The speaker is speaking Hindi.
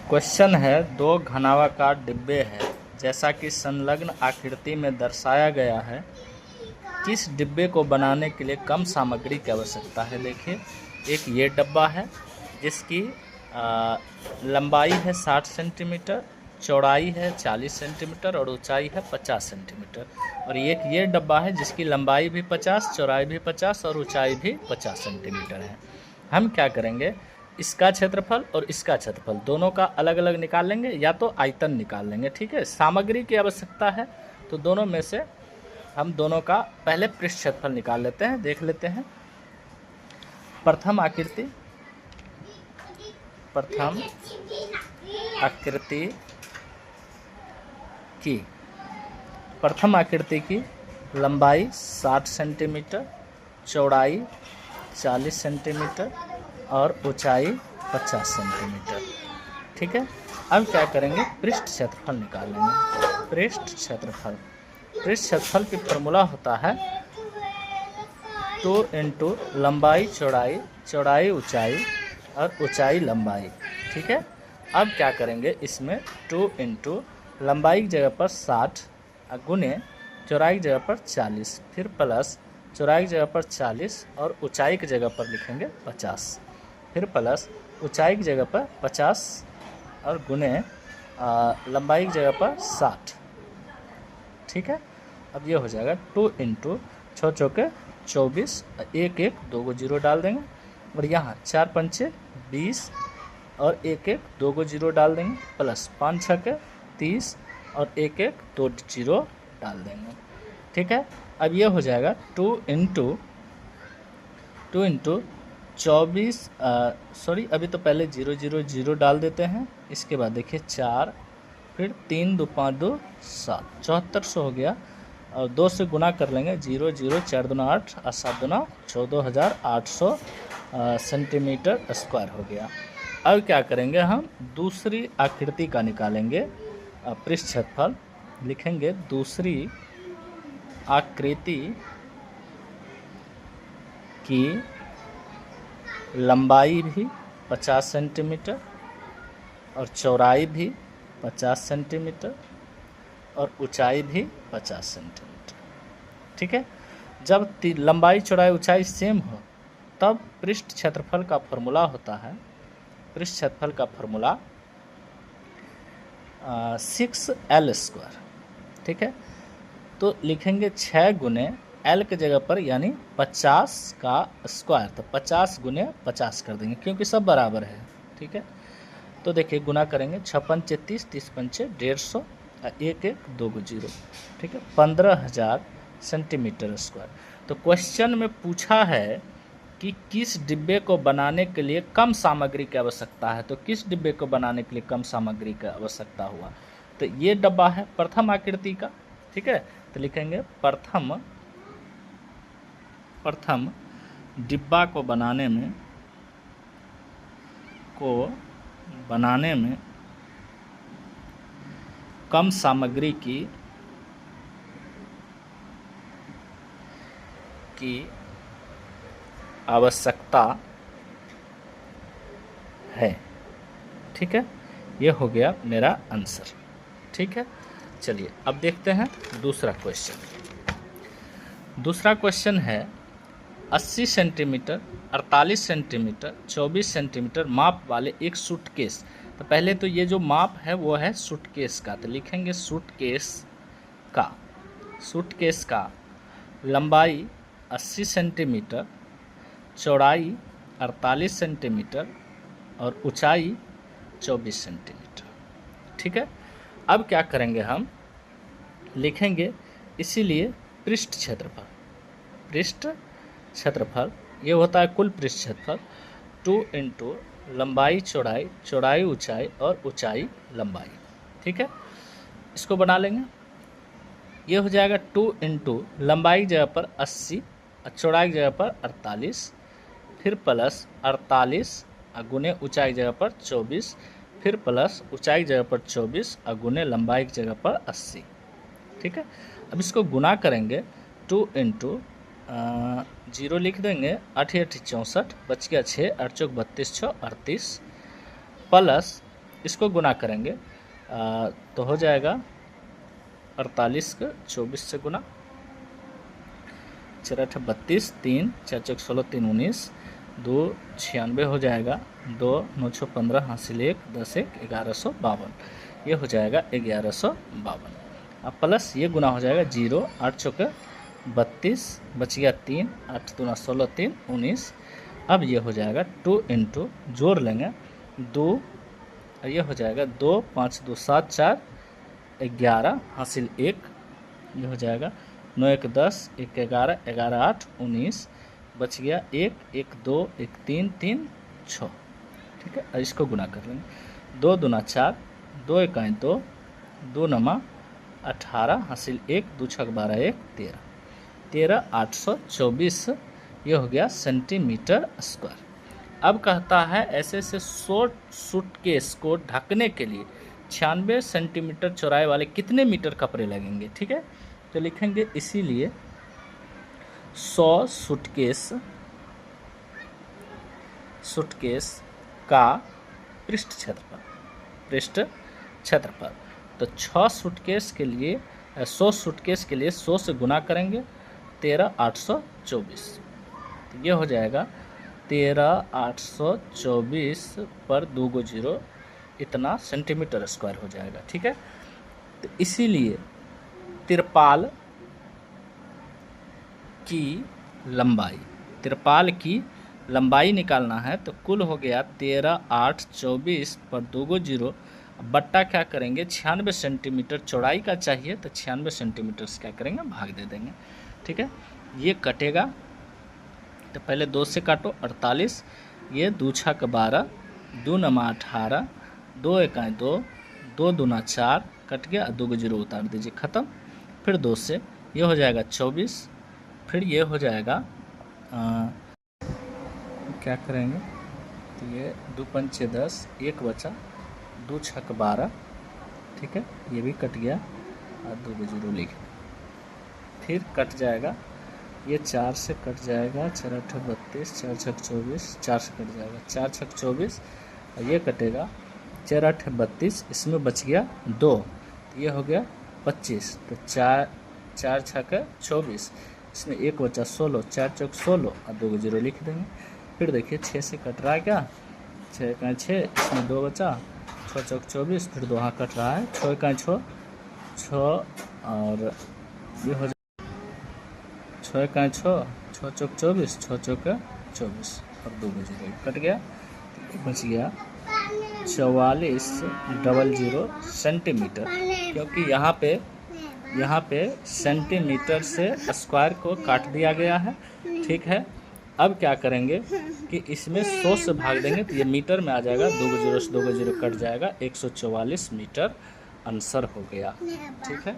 क्वेश्चन है, दो घनावाकार डिब्बे हैं जैसा कि संलग्न आकृति में दर्शाया गया है। किस डिब्बे को बनाने के लिए कम सामग्री की आवश्यकता है? देखिए, एक ये डब्बा है जिसकी लंबाई है 60 सेंटीमीटर, चौड़ाई है 40 सेंटीमीटर और ऊंचाई है 50 सेंटीमीटर। और एक ये डब्बा है जिसकी लंबाई भी 50, चौड़ाई भी 50 और ऊंचाई भी 50 सेंटीमीटर है। हम क्या करेंगे, इसका क्षेत्रफल और इसका क्षेत्रफल दोनों का अलग अलग निकाल लेंगे, या तो आयतन निकाल लेंगे। ठीक है, सामग्री की आवश्यकता है तो दोनों में से हम दोनों का पहले पृष्ठ क्षेत्रफल निकाल लेते हैं। देख लेते हैं प्रथम आकृति प्रथम आकृति की लंबाई 60 सेंटीमीटर, चौड़ाई 40 सेंटीमीटर और ऊंचाई 50 सेंटीमीटर। ठीक है, अब क्या करेंगे, पृष्ठ क्षेत्रफल निकालेंगे। पृष्ठ क्षेत्रफल की फॉर्मूला होता है 2 इंटू लंबाई चौड़ाई, चौड़ाई ऊंचाई और ऊंचाई लंबाई। ठीक है, अब क्या करेंगे, इसमें 2 इंटू लंबाई की जगह पर 60 गुने चौड़ाई की जगह पर 40, फिर प्लस चौड़ाई की जगह पर 40 और ऊंचाई की जगह पर लिखेंगे 50, फिर प्लस ऊंचाई की जगह पर 50 और गुने लंबाई की जगह पर 60। ठीक है, अब ये हो जाएगा 2 इंटू 6 चौके 24, 1 1 2 को जीरो डाल देंगे और यहाँ 4 पंचे 20 और 1 1 2 को जीरो डाल देंगे, प्लस 5 6 30 और 1 1 2 जीरो डाल देंगे। ठीक है, अब ये हो जाएगा 2 इंटू 24, अभी तो पहले 0 0 0 डाल देते हैं। इसके बाद देखिए 4, फिर 3 2 5 2 7, 7400 हो गया और 2 से गुना कर लेंगे, 0 0 4 दूना 8 और 7 दूना 14,800 सेंटीमीटर स्क्वायर हो गया। अब क्या करेंगे, हम दूसरी आकृति का निकालेंगे पृष्ठ क्षेत्रफल। लिखेंगे दूसरी आकृति की लंबाई भी 50 सेंटीमीटर और चौड़ाई भी 50 सेंटीमीटर और ऊंचाई भी 50 सेंटीमीटर। ठीक है, जब लंबाई चौड़ाई ऊंचाई सेम हो तब पृष्ठ क्षेत्रफल का फॉर्मूला होता है, पृष्ठ क्षेत्रफल का फॉर्मूला 6L²। ठीक है, तो लिखेंगे 6 गुने L के जगह पर यानी 50 का स्क्वायर, तो 50 गुने 50 कर देंगे क्योंकि सब बराबर है। ठीक है, तो देखिए गुना करेंगे 6 पंचे 30, 30 पंचे 150, 1 1 2 को जीरो। ठीक है, 15,000 सेंटीमीटर स्क्वायर। तो क्वेश्चन में पूछा है कि किस डिब्बे को बनाने के लिए कम सामग्री की आवश्यकता है, तो किस डिब्बे को बनाने के लिए कम सामग्री की आवश्यकता हुआ, तो ये डब्बा है प्रथम आकृति का। ठीक है, तो लिखेंगे प्रथम डिब्बा को बनाने में कम सामग्री की आवश्यकता है। ठीक है, ये हो गया मेरा आंसर। ठीक है, चलिए अब देखते हैं दूसरा क्वेश्चन। दूसरा क्वेश्चन है 80 सेंटीमीटर, 48 सेंटीमीटर, 24 सेंटीमीटर माप वाले एक सूटकेस। तो पहले तो ये जो माप है वो है सूटकेस का, तो लिखेंगे सूटकेस का लंबाई 80 सेंटीमीटर, चौड़ाई 48 सेंटीमीटर और ऊंचाई 24 सेंटीमीटर। ठीक है, अब क्या करेंगे, हम लिखेंगे इसीलिए पृष्ठ क्षेत्रफल ये होता है कुल पृष्ठ क्षेत्रफल 2 इंटू लंबाई चौड़ाई, चौड़ाई ऊंचाई और ऊंचाई लंबाई। ठीक है, इसको बना लेंगे। ये हो जाएगा 2 इंटू लंबाई की जगह पर 80 और चौड़ाई की जगह पर 48, फिर प्लस 48 गुने ऊंचाई की जगह पर 24, फिर प्लस ऊंचाई की जगह पर 24 और गुने लंबाई की जगह पर 80। ठीक है, अब इसको गुना करेंगे 2 इंटू 0 लिख देंगे, 8 8 64 बच गया 6, 8 चौक 32 6 38 प्लस इसको गुना करेंगे तो हो जाएगा 48 को 24 से गुना, 4 8 32, 3 4 4 16, 3 19, 2 96 हो जाएगा, 2 9 6 15 हासिल 1 10 1 1152, ये हो जाएगा 1152। अब प्लस ये गुना हो जाएगा 0 8 चौके 32, बच गया 3 8 दूना 16 3 19। अब ये हो जाएगा 2 इंटू जोड़ लेंगे 2, ये हो जाएगा 2 5 2 7 4 11 हासिल 1, ये हो जाएगा 9 1 10 1 11 11 8 19, बच गया 1 1 2 1 3 3 6। ठीक है, और इसको गुना कर लेंगे 2 दूना 4, 2 1 2, 2 नमा 18 हासिल 1 2 6 12 1 13, 13 824, ये हो गया सेंटीमीटर स्क्वायर। अब कहता है ऐसे से शॉर्ट सूटकेस को ढकने के लिए 96 सेंटीमीटर चौड़ाई वाले कितने मीटर कपड़े लगेंगे। ठीक है, तो लिखेंगे इसीलिए 100 सूटकेस का पृष्ठ क्षेत्रफल, तो 6 सूटकेस के लिए 100 सूटकेस के लिए 100 से गुना करेंगे 13 824, तो ये हो जाएगा 13 824 पर 2 गो 0, इतना सेंटीमीटर स्क्वायर हो जाएगा। ठीक है, तो इसीलिए तिरपाल की लंबाई निकालना है तो कुल हो गया 13 8 24 पर 2 गो 0, बट्टा क्या करेंगे 96 सेंटीमीटर चौड़ाई का चाहिए तो 96 सेंटीमीटर से क्या करेंगे भाग दे देंगे। ठीक है, ये कटेगा तो पहले 2 से काटो 48, ये 2 6 12, 2 9 18, 2 1 2, 2 दूना 4, कट गया 2 को 0 उतार दीजिए, ख़त्म। फिर 2 से ये हो जाएगा 24, फिर ये हो जाएगा क्या करेंगे तो ये 2 5 10, 1 बचा, 2 6 12, ठीक है, ये भी कट गया और 2 को 0 लिख, फिर कट जाएगा ये 4 से कट जाएगा, 4 8 32, 4 6 24, 4 से कट जाएगा 4 6 24, और ये कटेगा 4 8 32, इसमें बच गया 2, तो ये हो गया 25, तो 4 6 24, इसमें 1 बचा 16, 4 चौक 16 और 2 को 0 लिख देंगे। फिर देखिए 6 से कट रहा है क्या, 6 का 6, इसमें 2 बचा, 6 चौक 24, फिर 2 हाँ कट रहा है, 6 का 6 और ये हो 6 का 6 चौक 24, 6 चौक 24 और 2 को 0 कट गया, बच गया 4400 सेंटीमीटर, क्योंकि यहाँ पे सेंटीमीटर से स्क्वायर को काट दिया गया है। ठीक है, अब क्या करेंगे कि इसमें 100 से भाग देंगे तो ये मीटर में आ जाएगा, 2 को 0 से 2 को 0 कट जाएगा, 144 मीटर आंसर हो गया। ठीक है।